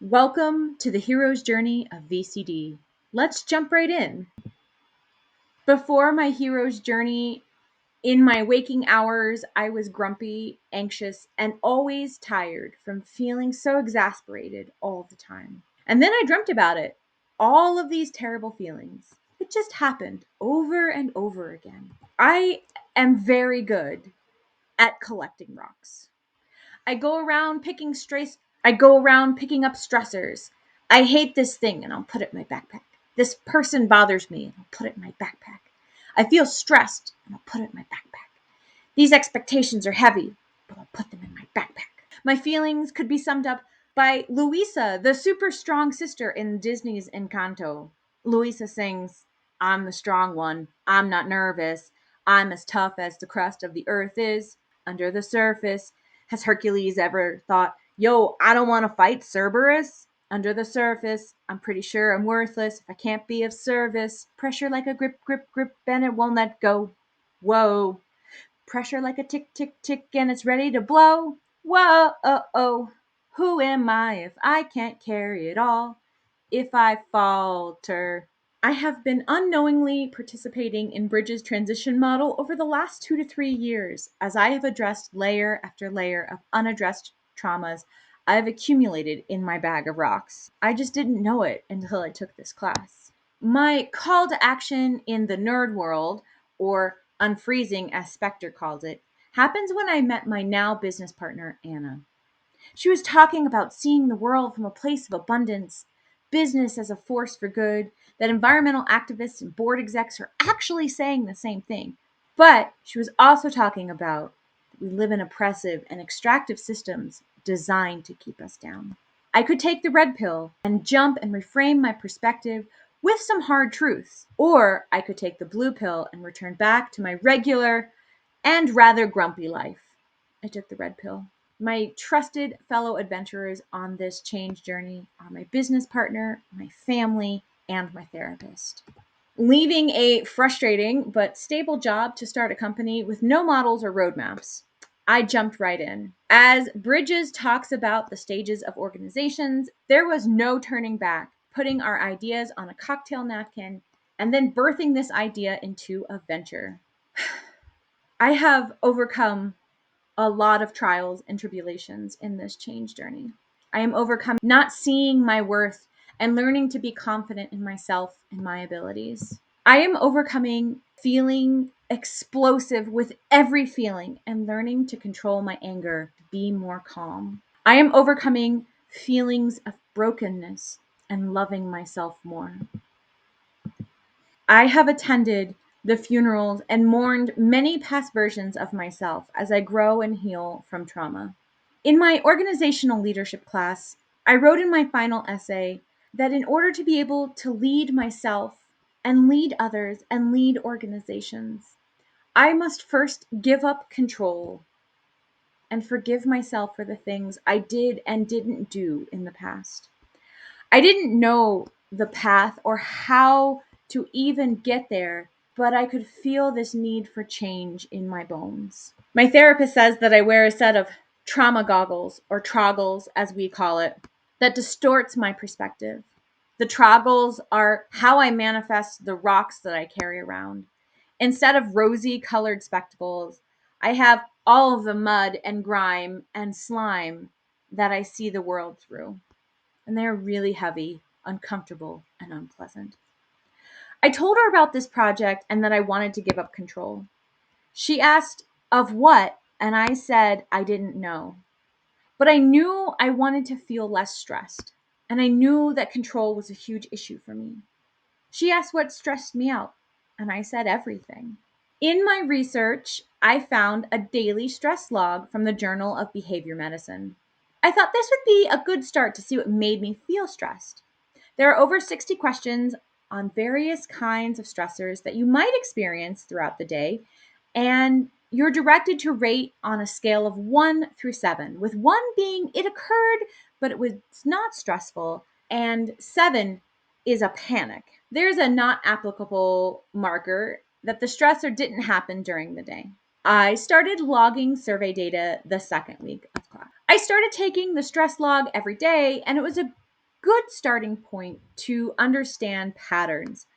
Welcome to the hero's journey of VCD. Let's jump right in. Before my hero's journey, in my waking hours, I was grumpy, anxious, and always tired from feeling so exasperated all the time. And then I dreamt about it. All of these terrible feelings. It just happened over and over again. I am very good at collecting rocks. I go around picking up stressors. I hate this thing and I'll put it in my backpack. This person bothers me and I'll put it in my backpack. I feel stressed and I'll put it in my backpack. These expectations are heavy, but I'll put them in my backpack. My feelings could be summed up by Luisa, the super strong sister in Disney's Encanto. Luisa sings, "I'm the strong one. I'm not nervous. I'm as tough as the crust of the earth is under the surface." Has Hercules ever thought, "Yo, I don't want to fight Cerberus"? Under the surface, I'm pretty sure I'm worthless if I can't be of service. Pressure like a grip, grip, grip, and it won't let go. Whoa. Pressure like a tick, tick, tick, and it's ready to blow. Whoa, oh, oh. Who am I if I can't carry it all? If I falter. I have been unknowingly participating in Bridges' transition model over the last 2 to 3 years as I have addressed layer after layer of unaddressed traumas I have accumulated in my bag of rocks. I just didn't know it until I took this class. My call to action in the nerd world, or unfreezing as Spectre calls it, happens when I met my now business partner, Anna. She was talking about seeing the world from a place of abundance, business as a force for good, that environmental activists and board execs are actually saying the same thing. But she was also talking about that we live in oppressive and extractive systems designed to keep us down. I could take the red pill and jump and reframe my perspective with some hard truths, or I could take the blue pill and return back to my regular and rather grumpy life. I took the red pill. My trusted fellow adventurers on this change journey are my business partner, my family, and my therapist. Leaving a frustrating but stable job to start a company with no models or roadmaps, I jumped right in. As Bridges talks about the stages of organizations, there was no turning back, putting our ideas on a cocktail napkin and then birthing this idea into a venture. I have overcome a lot of trials and tribulations in this change journey. I am overcoming not seeing my worth and learning to be confident in myself and my abilities. I am overcoming feeling explosive with every feeling and learning to control my anger to be more calm. I am overcoming feelings of brokenness and loving myself more. I have attended the funerals and mourned many past versions of myself as I grow and heal from trauma. In my organizational leadership class, I wrote in my final essay that in order to be able to lead myself and lead others and lead organizations, I must first give up control and forgive myself for the things I did and didn't do in the past. I didn't know the path or how to even get there, but I could feel this need for change in my bones. My therapist says that I wear a set of trauma goggles, or troggles as we call it, that distorts my perspective. The troggles are how I manifest the rocks that I carry around. Instead of rosy colored spectacles, I have all of the mud and grime and slime that I see the world through. And they're really heavy, uncomfortable, and unpleasant. I told her about this project and that I wanted to give up control. She asked, "Of what?" And I said I didn't know. But I knew I wanted to feel less stressed. And I knew that control was a huge issue for me. She asked what stressed me out. And I said everything. In my research, I found a daily stress log from the Journal of Behavior Medicine. I thought this would be a good start to see what made me feel stressed. There are over 60 questions on various kinds of stressors that you might experience throughout the day, and you're directed to rate on a scale of 1 through 7, with 1 being it occurred, but it was not stressful, and 7 is a panic. There's a not applicable marker that the stressor didn't happen during the day. I started logging survey data the second week of class. I started taking the stress log every day, and it was a good starting point to understand patterns.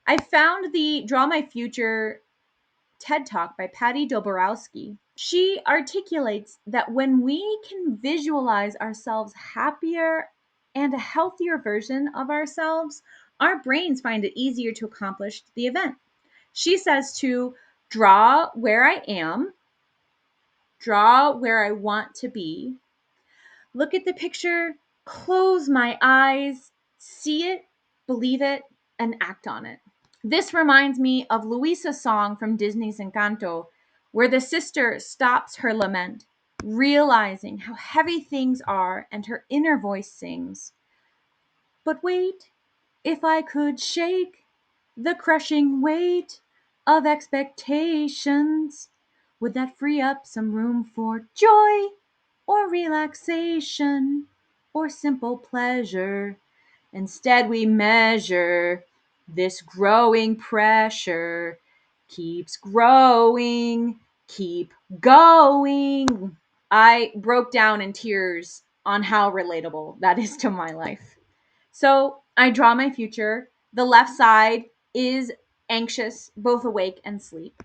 I found the Draw My Future TED Talk by Patty Doborowski. She articulates that when we can visualize ourselves happier and a healthier version of ourselves, our brains find it easier to accomplish the event. She says to draw where I am, draw where I want to be, look at the picture, close my eyes, see it, believe it, and act on it. This reminds me of Luisa's song from Disney's Encanto, where the sister stops her lament, realizing how heavy things are, and her inner voice sings, "But wait, if I could shake the crushing weight of expectations, would that free up some room for joy or relaxation or simple pleasure? Instead, we measure this growing pressure keeps growing, keep going." I broke down in tears on how relatable that is to my life. So I draw my future. The left side is anxious, both awake and asleep.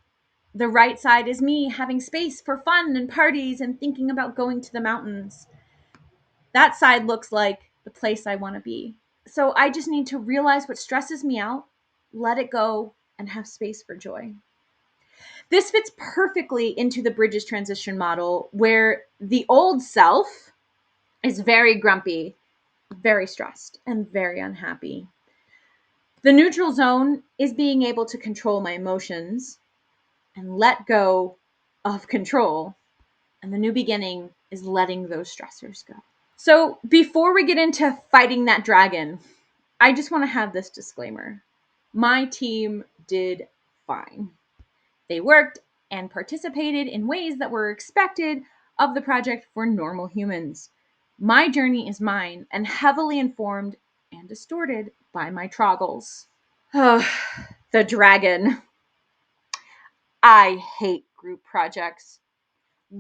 The right side is me having space for fun and parties and thinking about going to the mountains. That side looks like the place I want to be. So I just need to realize what stresses me out, let it go, and have space for joy. This fits perfectly into the Bridges transition model, where the old self is very grumpy, very stressed, and very unhappy. The neutral zone is being able to control my emotions and let go of control. And the new beginning is letting those stressors go. So before we get into fighting that dragon, I just want to have this disclaimer. My team did fine. They worked and participated in ways that were expected of the project for normal humans. My journey is mine and heavily informed and distorted by my troggles. The dragon. I hate group projects.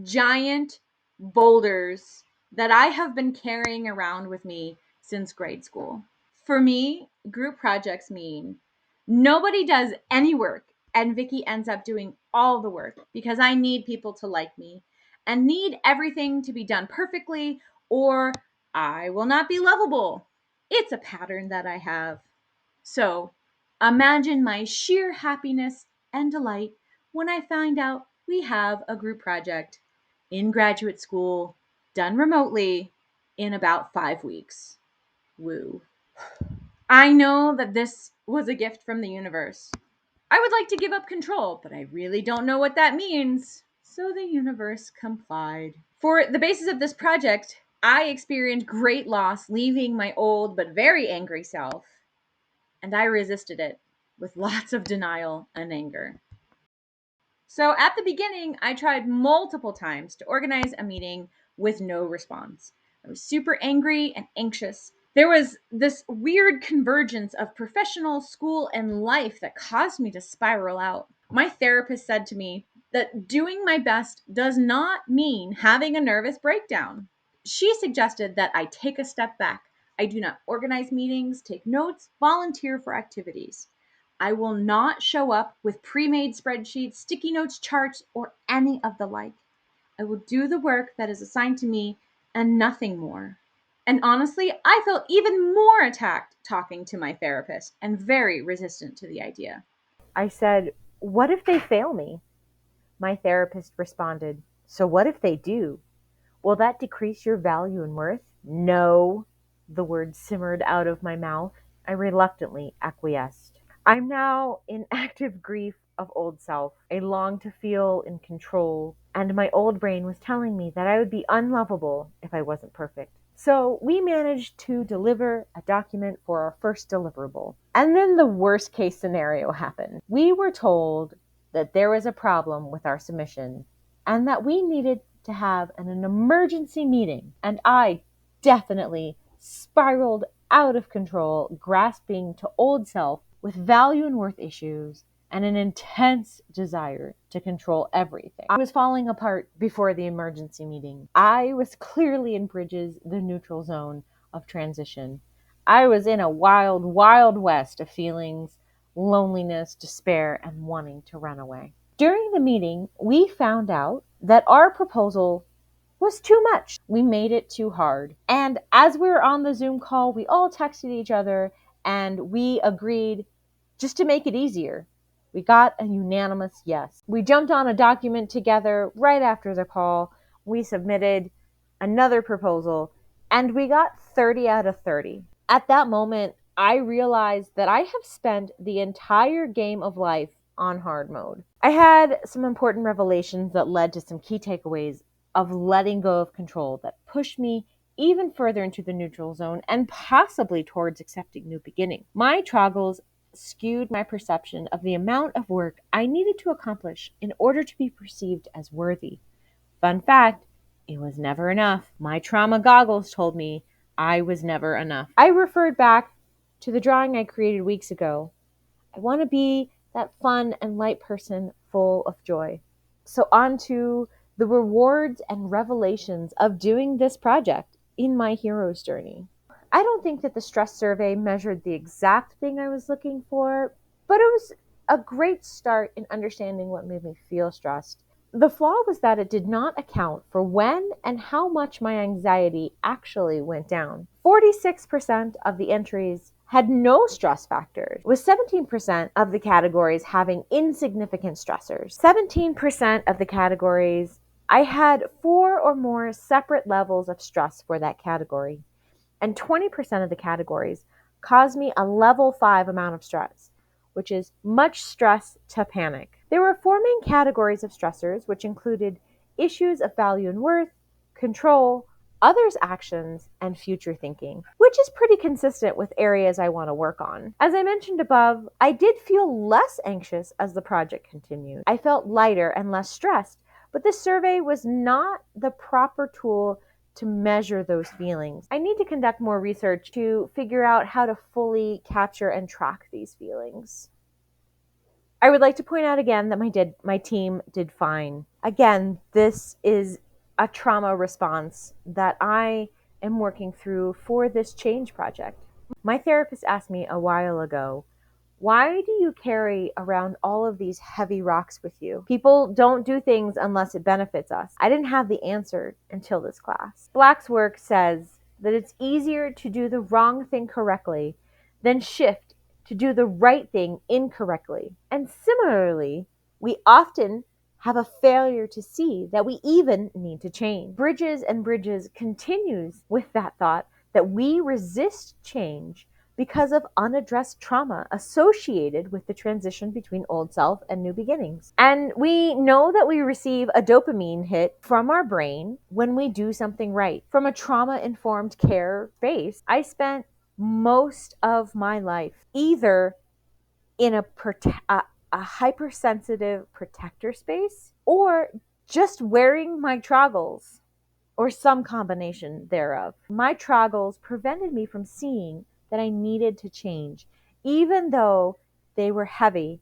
Giant boulders that I have been carrying around with me since grade school. For me, group projects mean nobody does any work and Vicky ends up doing all the work because I need people to like me and need everything to be done perfectly or I will not be lovable. It's a pattern that I have. So imagine my sheer happiness and delight when I find out we have a group project in graduate school, done remotely, in about 5 weeks. Woo. I know that this was a gift from the universe. I would like to give up control, but I really don't know what that means. So the universe complied. For the basis of this project, I experienced great loss leaving my old but very angry self, and I resisted it with lots of denial and anger. So at the beginning, I tried multiple times to organize a meeting with no response. I was super angry and anxious. There was this weird convergence of professional, school, and life that caused me to spiral out. My therapist said to me that doing my best does not mean having a nervous breakdown. She suggested that I take a step back. I do not organize meetings, take notes, volunteer for activities. I will not show up with pre-made spreadsheets, sticky notes, charts, or any of the like. I will do the work that is assigned to me and nothing more. And honestly, I felt even more attacked talking to my therapist and very resistant to the idea. I said, "What if they fail me?" My therapist responded, "So what if they do? Will that decrease your value and worth?" "No." The words simmered out of my mouth. I reluctantly acquiesced. I'm now in active grief of old self. I long to feel in control, and my old brain was telling me that I would be unlovable if I wasn't perfect. So we managed to deliver a document for our first deliverable. And then the worst case scenario happened. We were told that there was a problem with our submission and that we needed to have an emergency meeting. And I definitely spiraled out of control, grasping to old self with value and worth issues and an intense desire to control everything. I was falling apart before the emergency meeting. I was clearly in Bridges, the neutral zone of transition. I was in a wild, wild west of feelings, loneliness, despair, and wanting to run away. During the meeting, we found out that our proposal was too much. We made it too hard. And as we were on the Zoom call, we all texted each other and we agreed just to make it easier. We got a unanimous yes. We jumped on a document together right after the call. We submitted another proposal and we got 30 out of 30. At that moment, I realized that I have spent the entire game of life on hard mode. I had some important revelations that led to some key takeaways of letting go of control that pushed me even further into the neutral zone and possibly towards accepting new beginning. My struggles skewed my perception of the amount of work I needed to accomplish in order to be perceived as worthy. Fun fact, it was never enough. My trauma goggles told me I was never enough. I referred back to the drawing I created weeks ago. I want to be that fun and light person full of joy. So on to the rewards and revelations of doing this project in my hero's journey. I don't think that the stress survey measured the exact thing I was looking for, but it was a great start in understanding what made me feel stressed. The flaw was that it did not account for when and how much my anxiety actually went down. 46% of the entries had no stress factors, with 17% of the categories having insignificant stressors. 17% of the categories, I had 4 or more separate levels of stress for that category. And 20% of the categories caused me a level 5 amount of stress, which is much stress to panic. There were 4 main categories of stressors, which included issues of value and worth, control, others' actions, and future thinking, which is pretty consistent with areas I want to work on. As I mentioned above, I did feel less anxious as the project continued. I felt lighter and less stressed, but this survey was not the proper tool to measure those feelings. I need to conduct more research to figure out how to fully capture and track these feelings. I would like to point out again that my team did fine. Again, this is a trauma response that I am working through for this change project. My therapist asked me a while ago, why do you carry around all of these heavy rocks with you? People don't do things unless it benefits us. I didn't have the answer until this class. Black's work says that it's easier to do the wrong thing correctly than shift to do the right thing incorrectly. And similarly, we often have a failure to see that we even need to change. Bridges and Bridges continues with that thought that we resist change because of unaddressed trauma associated with the transition between old self and new beginnings. And we know that we receive a dopamine hit from our brain when we do something right. From a trauma-informed care space, I spent most of my life either in a hypersensitive protector space or just wearing my troggles or some combination thereof. My troggles prevented me from seeing that I needed to change, even though they were heavy.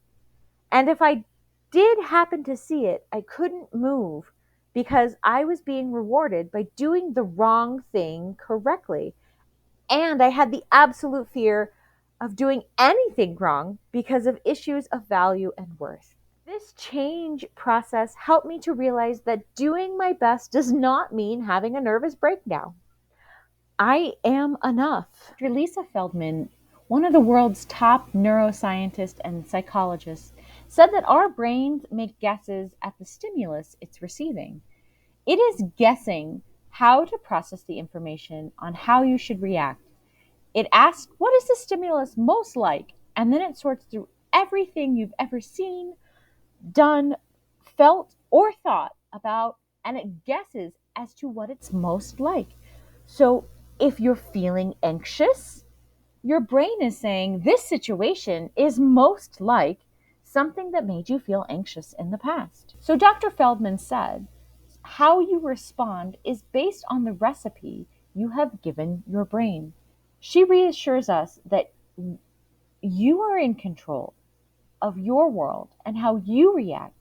And if I did happen to see it, I couldn't move because I was being rewarded by doing the wrong thing correctly. And I had the absolute fear of doing anything wrong because of issues of value and worth. This change process helped me to realize that doing my best does not mean having a nervous breakdown. I am enough. Dr. Lisa Feldman, one of the world's top neuroscientists and psychologists, said that our brains make guesses at the stimulus it's receiving. It is guessing how to process the information on how you should react. It asks, what is the stimulus most like? And then it sorts through everything you've ever seen, done, felt, or thought about, and it guesses as to what it's most like. So if you're feeling anxious, your brain is saying this situation is most like something that made you feel anxious in the past. So Dr. Feldman said, how you respond is based on the recipe you have given your brain. She reassures us that you are in control of your world and how you react.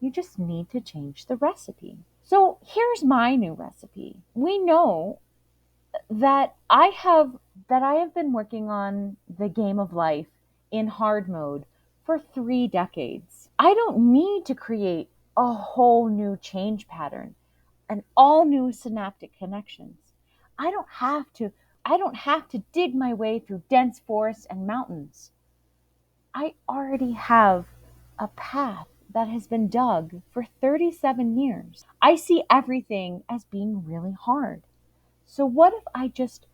You just need to change the recipe. So here's my new recipe. We know that I have that I have been working on the game of life in hard mode for 3 decades. I don't need to create a whole new change pattern and all new synaptic connections. I don't have to I don't have to dig my way through dense forests and mountains. I already have a path that has been dug for 37 years. I see everything as being really hard. So what if I just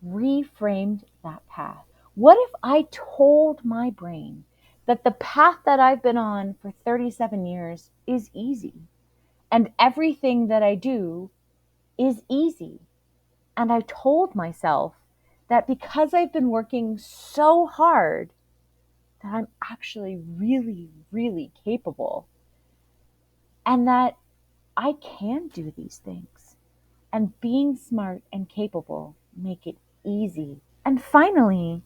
reframed that path? What if I told my brain that the path that I've been on for 37 years is easy and everything that I do is easy? And I told myself that because I've been working so hard, that I'm actually really, really capable and that I can do these things. And being smart and capable make it easy. And finally,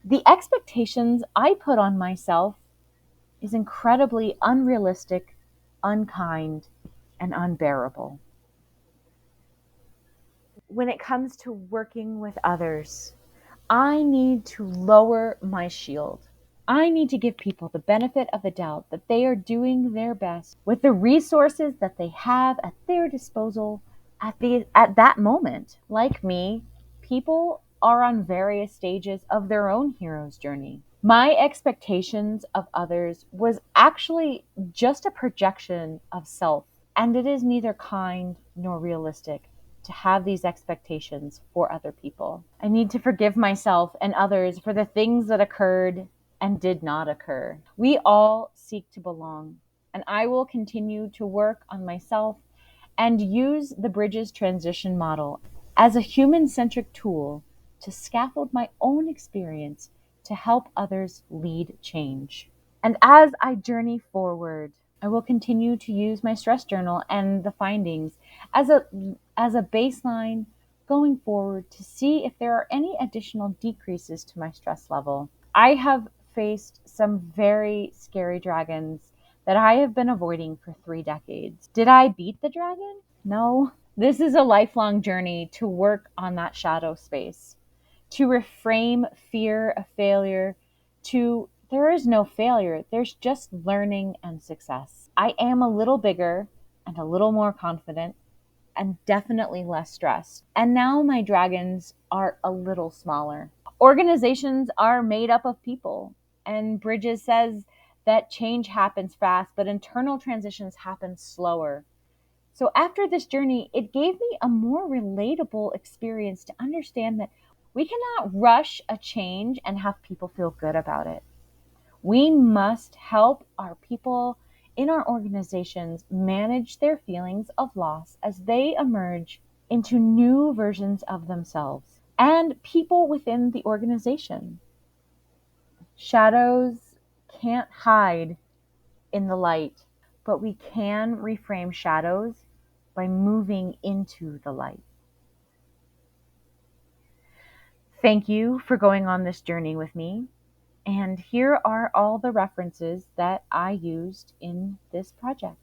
the expectations I put on myself is incredibly unrealistic, unkind, and unbearable. When it comes to working with others, I need to lower my shield. I need to give people the benefit of the doubt that they are doing their best with the resources that they have at their disposal at that moment. Like me, people are on various stages of their own hero's journey. My expectations of others was actually just a projection of self, and it is neither kind nor realistic to have these expectations for other people. I need to forgive myself and others for the things that occurred and did not occur. We all seek to belong, and I will continue to work on myself and use the Bridges transition model as a human centric tool to scaffold my own experience to help others lead change. And as I journey forward, I will continue to use my stress journal and the findings as a baseline going forward to see if there are any additional decreases to my stress level. I have faced some very scary dragons that I have been avoiding for 3 decades. Did I beat the dragon? No. This is a lifelong journey to work on that shadow space, to reframe fear of failure to there is no failure, there's just learning and success. I am a little bigger and a little more confident and definitely less stressed. And now my dragons are a little smaller. Organizations are made up of people, and Bridges says that change happens fast, but internal transitions happen slower. So after this journey, it gave me a more relatable experience to understand that we cannot rush a change and have people feel good about it. We must help our people in our organizations manage their feelings of loss as they emerge into new versions of themselves and people within the organization. Shadows can't hide in the light, but we can reframe shadows by moving into the light. Thank you for going on this journey with me. And here are all the references that I used in this project.